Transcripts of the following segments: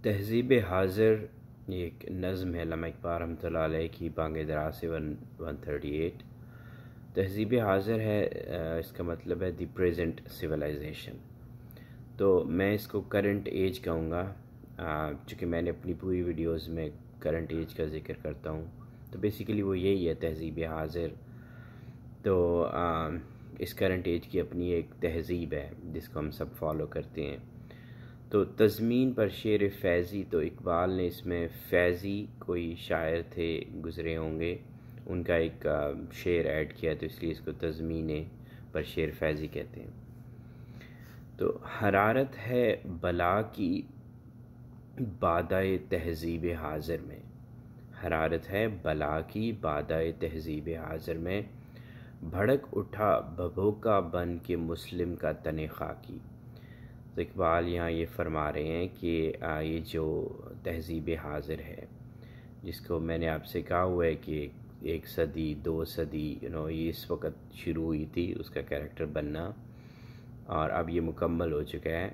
تہذیب حاضر یہ ایک نظم ہے علامہ اقبال رحمۃ اللہ علیہ کی، بانگ درا سے 138۔ تہذیب حاضر ہے، اس کا مطلب ہے دی پریزنٹ سویلائزیشن۔ تو میں اس کو کرنٹ ایج کہوں گا، چونکہ میں نے اپنی پوری ویڈیوز میں کرنٹ ایج کا ذکر کرتا ہوں، تو بیسیکلی وہ یہی ہے تہذیب حاضر۔ تو اس کرنٹ ایج کی اپنی ایک تہذیب ہے جس کو ہم سب فالو کرتے ہیں۔ تو تضمین پر شعر فیضی، تو اقبال نے اس میں فیضی کوئی شاعر تھے گزرے ہوں گے، ان کا ایک شعر ایڈ کیا، تو اس لیے اس کو تضمین پر شعر فیضی کہتے ہیں۔ تو حرارت ہے بلا کی بادائے تہذیب حاضر میں، حرارت ہے بلا کی بادائے تہذیب حاضر میں، بھڑک اٹھا بھبھوکا بن کے مسلم کا تن خاکی۔ تو اقبال یہاں یہ فرما رہے ہیں کہ یہ جو تہذیب حاضر ہے، جس کو میں نے آپ سے کہا ہوا ہے کہ 1 صدی 2 صدی یہ اس وقت شروع ہوئی تھی اس کا کیریکٹر بننا، اور اب یہ مکمل ہو چکا ہے۔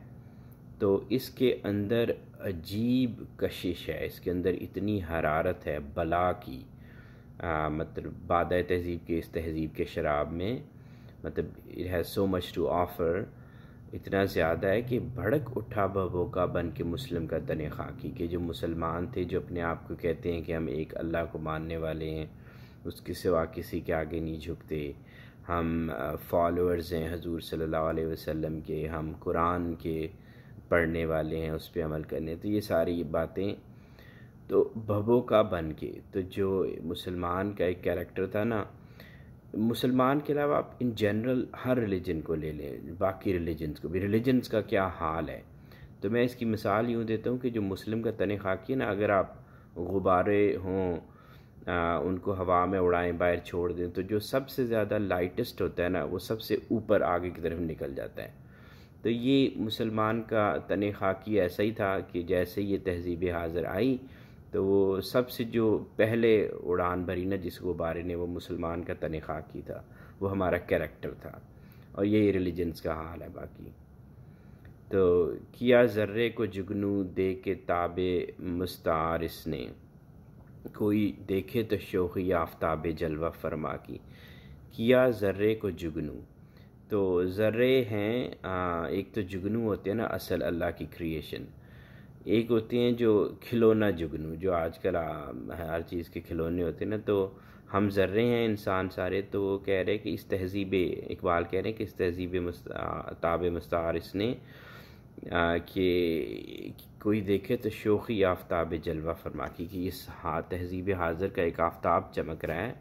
تو اس کے اندر عجیب کشش ہے، اس کے اندر اتنی حرارت ہے بلا کی، مطلب بادۂ تہذیب کے اس تہذیب کے شراب میں، مطلب it has so much to offer, اتنا زیادہ ہے کہ بھڑک اٹھا بھبھوکا بن کے مسلم کا تن خاکی، کہ جو مسلمان تھے، جو اپنے آپ کو کہتے ہیں کہ ہم ایک اللہ کو ماننے والے ہیں، اس کے سوا کسی کے آگے نہیں جھکتے، ہم فالوورز ہیں حضور صلی اللہ علیہ وسلم کے، ہم قرآن کے پڑھنے والے ہیں، اس پہ عمل کرنے، تو یہ ساری باتیں، تو بھبھوکا بن کے، تو جو مسلمان کا ایک کیریکٹر تھا نا، مسلمان کے علاوہ آپ ان جنرل ہر ریلیجن کو لے لیں، باقی ریلیجنز کو بھی، ریلیجنز کا کیا حال ہے، تو میں اس کی مثال یوں دیتا ہوں کہ جو مسلم کا تن خاکی ہے نا، اگر آپ غبارے ہوں ان کو ہوا میں اڑائیں، باہر چھوڑ دیں، تو جو سب سے زیادہ لائٹسٹ ہوتا ہے نا، وہ سب سے اوپر آگے کی طرف نکل جاتا ہے۔ تو یہ مسلمان کا تن خاکی ایسا ہی تھا کہ جیسے یہ تہذیب حاضر آئی، تو وہ سب سے جو پہلے اڑان بھری نا جس غبارے نے، وہ مسلمان کا تن خاکی تھا، وہ ہمارا کیریکٹر تھا، اور یہی ریلیجنز کا حال ہے باقی۔ تو کیا ذرے کو جگنو دے کے تاب مستعار اس نے، کوئی دیکھے تو شوخی آفتاب جلوہ فرما کی۔ کیا ذرے کو جگنو، تو ذرے ہیں، ایک تو جگنو ہوتے ہیں نا اصل اللہ کی کریشن، ایک ہوتے ہیں جو کھلونا جگنو، جو آج کل ہر چیز کے کھلونے ہوتے ہیں نا، تو ہم ذرے ہیں انسان سارے، تو وہ کہہ رہے کہ اس تہذیب، اقبال کہہ رہے ہیں کہ اس تہذیب تاب مستعار اس نے، کہ کوئی دیکھے تو شوخی آفتاب جلوہ فرما کی، کہ اس تہذیب حاضر کا ایک آفتاب چمک رہا ہے،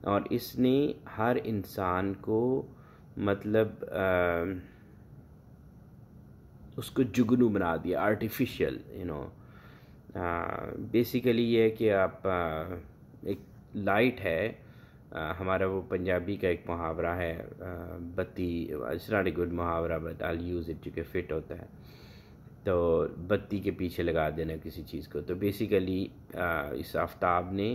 اور اس نے ہر انسان کو مطلب اس کو جگنو بنا دیا، آرٹیفیشل، بیسیکلی یہ ہے کہ آپ ایک لائٹ ہے، ہمارا وہ پنجابی کا ایک محاورہ ہے، بتی، اٹس ناٹ اے گڈ محاورہ بٹ آئی یوز اٹ کیونکہ فٹ ہوتا ہے، تو بتی کے پیچھے لگا دینا کسی چیز کو، تو بیسیکلی اس آفتاب نے،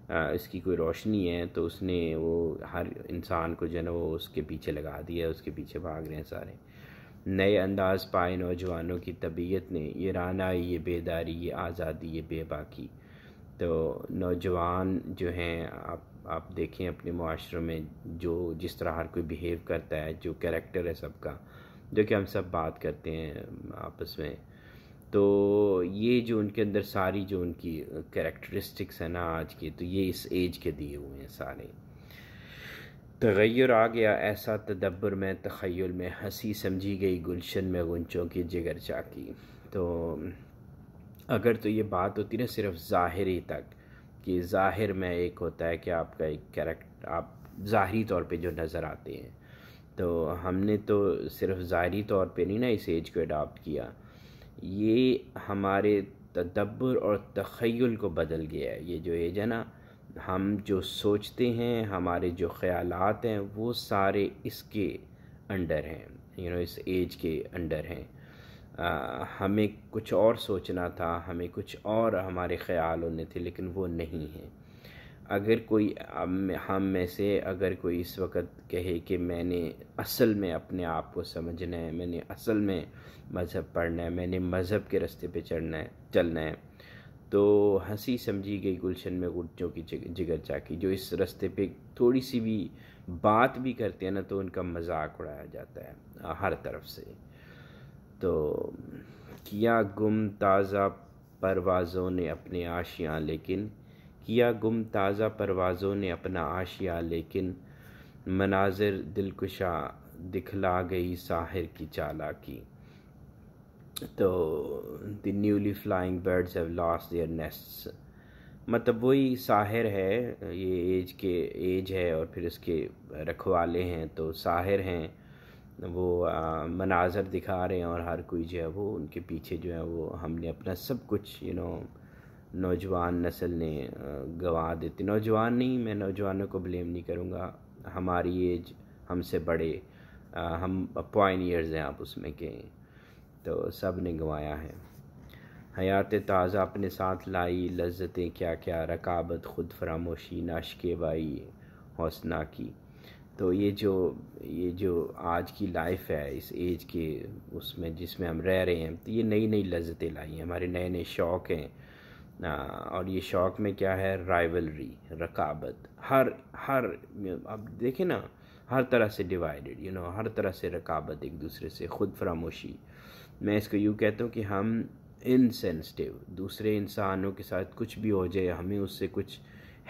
اس کی کوئی روشنی ہے، تو اس نے وہ ہر انسان کو جو ہے نا وہ اس کے پیچھے لگا دیا، اس کے پیچھے بھاگ رہے ہیں سارے۔ نئے انداز پائے نوجوانوں کی طبیعت نے، یہ رانائی، یہ بیداری، یہ آزادی، یہ بے باکی۔ تو نوجوان جو ہیں، آپ دیکھیں اپنے معاشروں میں جو جس طرح ہر کوئی بیہیو کرتا ہے، جو کیریکٹر ہے سب کا، جو کہ ہم سب بات کرتے ہیں آپس میں، تو یہ جو ان کے اندر ساری جو ان کی کیریکٹرسٹکس ہیں نا آج کی، تو یہ اس ایج کے دیے ہوئے ہیں سارے۔ تغیر آ گیا ایسا تدبر میں تخیل میں، ہنسی سمجھی گئی گلشن میں غنچوں کی جگر چاکی۔ تو اگر تو یہ بات ہوتی نا صرف ظاہری تک، کہ ظاہر میں ایک ہوتا ہے کہ آپ کا ایک کیریکٹر، آپ ظاہری طور پہ جو نظر آتے ہیں، تو ہم نے تو صرف ظاہری طور پہ نہیں نا اس ایج کو اڈاپٹ کیا، یہ ہمارے تدبر اور تخیل کو بدل گیا ہے۔ یہ جو ایج ہے نا، ہم جو سوچتے ہیں، ہمارے جو خیالات ہیں، وہ سارے اس کے انڈر ہیں، اس ایج کے انڈر ہیں۔ ہمیں کچھ اور سوچنا تھا، ہمیں کچھ اور ہمارے خیال ہونے تھے، لیکن وہ نہیں ہیں۔ اگر کوئی ہم میں سے اگر کوئی اس وقت کہے کہ میں نے اصل میں اپنے آپ کو سمجھنا ہے، میں نے اصل میں مذہب پڑھنا ہے، میں نے مذہب کے راستے پہ چلنا ہے، تو ہنسی سمجھی گئی گلشن میں غنچوں کی جگر چاکی. جو اس راستے پہ تھوڑی سی بھی بات بھی کرتے ہیں نا تو ان کا مذاق اڑایا جاتا ہے ہر طرف سے. تو کیا گم تازہ پروازوں نے اپنے آشیاں، لیکن کیا گم تازہ پروازوں نے اپنا آشیاں، لیکن مناظر دلکشا دکھلا گئی ساحر کی چالاکی. تو the newly flying birds have lost their nests, مطلب وہی ساحر ہے، یہ ایج ہے اور پھر اس کے رکھوالے ہیں، تو ساحر ہیں وہ، مناظر دکھا رہے ہیں اور ہر کوئی جو ہے وہ ان کے پیچھے جو ہے وہ ہم نے اپنا سب کچھ نوجوان نسل نے گنوا دیتی. نوجوان نہیں، میں نوجوانوں کو بلیم نہیں کروں گا، ہماری ایج، ہم سے بڑے، ہم پوائنیئرز ہیں آپ اس میں کے، تو سب نے گنوایا ہے. حیات تازہ اپنے ساتھ لائی لذتیں کیا کیا، رکابت خود فراموشی ناشکے بائی حوصنہ کی. تو یہ جو آج کی لائف ہے اس ایج کے اس میں جس میں ہم رہ رہے ہیں، تو یہ نئی نئی لذتیں لائی ہیں، ہمارے نئے نئے شوق ہیں. اور یہ شوق میں کیا ہے؟ رائیولری، رکابت، ہر اب دیکھیں نا، ہر طرح سے ڈیوائیڈڈ، ہر طرح سے رکابت ایک دوسرے سے، خود فراموشی. میں اس کو یوں کہتا ہوں کہ ہم انسینسٹیو، دوسرے انسانوں کے ساتھ کچھ بھی ہو جائے ہمیں اس سے کچھ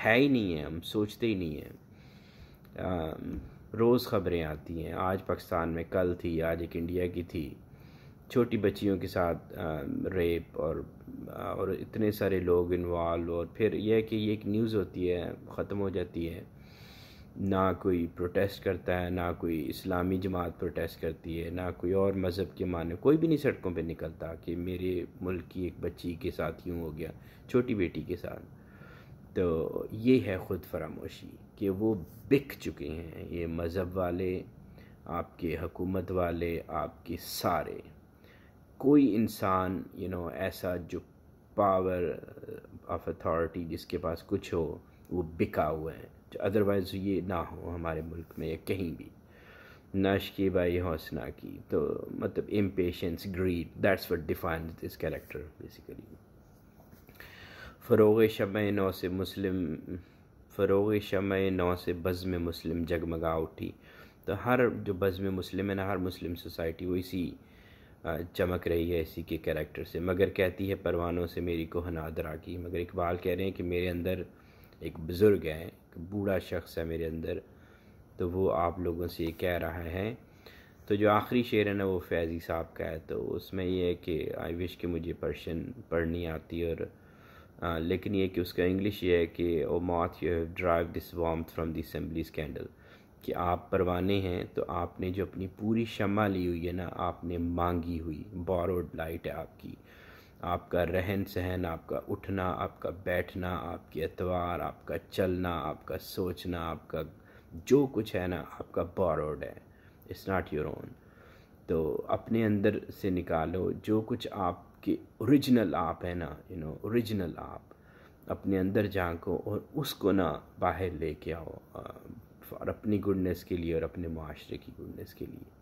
ہے ہی نہیں ہے، ہم سوچتے ہی نہیں ہیں. روز خبریں آتی ہیں، آج پاکستان میں، کل تھی، آج ایک انڈیا کی تھی، چھوٹی بچیوں کے ساتھ ریپ اور اتنے سارے لوگ انوالو، اور پھر یہ ہے کہ یہ ایک نیوز ہوتی ہے، ختم ہو جاتی ہے. نہ کوئی پروٹیسٹ کرتا ہے، نہ کوئی اسلامی جماعت پروٹیسٹ کرتی ہے، نہ کوئی اور مذہب کے معنی، کوئی بھی نہیں سڑکوں پہ نکلتا کہ میرے ملک کی ایک بچی کے ساتھ یوں ہو گیا، چھوٹی بیٹی کے ساتھ. تو یہ ہے خود فراموشی کہ وہ بک چکے ہیں، یہ مذہب والے، آپ کے حکومت والے، آپ کے سارے. کوئی انسان ایسا جو پاور آف اتھارٹی جس کے پاس کچھ ہو وہ بکا ہوا ہے، جو ادروائز یہ نہ ہو ہمارے ملک میں یا کہیں بھی. ناشکی بائی حوصنہ کی، تو مطلب impatience, greed, that's what defines this character basically. فروغ شمع نو سے بزم مسلم جگمگا اٹھی. تو ہر جو بزم مسلم ہے نا، ہر مسلم سوسائٹی وہ اسی چمک رہی ہے اسی کے کیریکٹر سے. مگر کہتی ہے پروانوں سے میری کوہ نادرا کی. مگر اقبال کہہ رہے ہیں کہ میرے اندر ایک بزرگ ہے، ایک بوڑھا شخص ہے میرے اندر، تو وہ آپ لوگوں سے یہ کہہ رہا ہے. تو جو آخری شعر ہے نا وہ فیضی صاحب کا ہے، تو اس میں یہ ہے کہ آئی وش کہ مجھے پرشین پڑھنی آتی، اور لیکن یہ کہ اس کا انگلش یہ ہے کہ O moth you have derive this warmth from the assembly's candle, کہ آپ پروانے ہیں تو آپ نے جو اپنی پوری شمع لی ہوئی ہے نا، آپ نے مانگی ہوئی، بوروڈ لائٹ ہے آپ کی. آپ کا رہن سہن، آپ کا اٹھنا، آپ کا بیٹھنا، آپ کے اتوار، آپ کا چلنا، آپ کا سوچنا، آپ کا جو کچھ ہے نا آپ کا بوروڈ ہے، اٹس ناٹ یور اون. تو اپنے اندر سے نکالو جو کچھ آپ کے اوریجنل آپ ہے نا، اوریجنل آپ اپنے اندر جھانکو اور اس کو نا باہر لے کے آؤ، اور اپنی گڈنس کے لیے اور اپنے معاشرے کی گڈنس کے لیے.